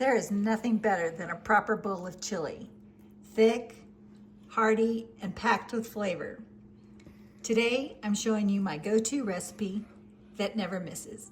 There is nothing better than a proper bowl of chili. Thick, hearty, and packed with flavor. Today, I'm showing you my go-to recipe that never misses.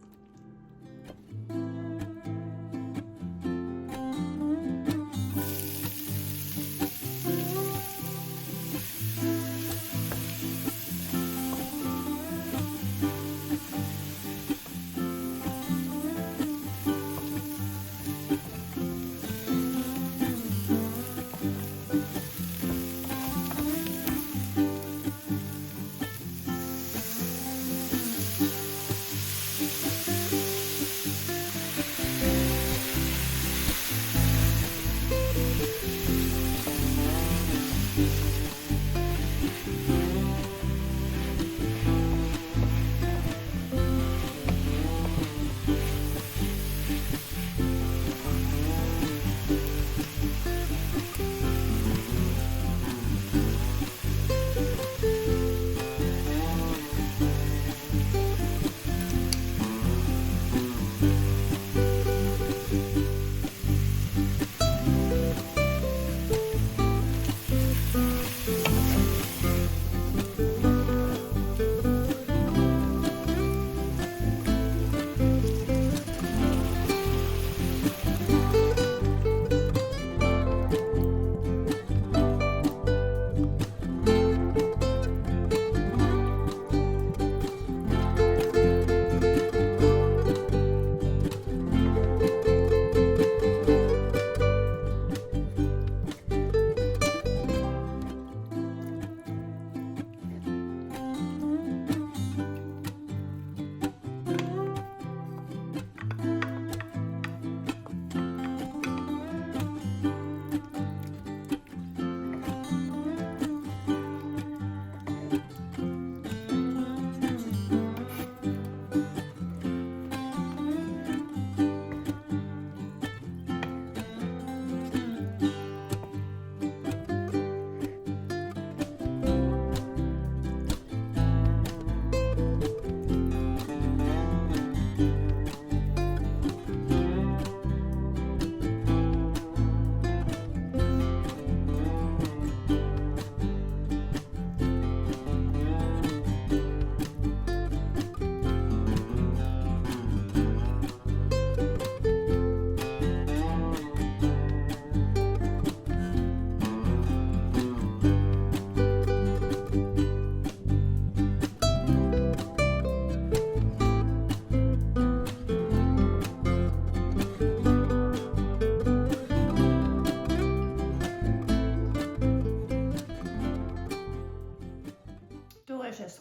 Delicious.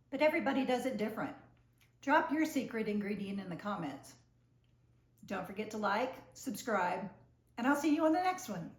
But everybody does it different. Drop your secret ingredient in the comments. Don't forget to like, subscribe, and I'll see you on the next one.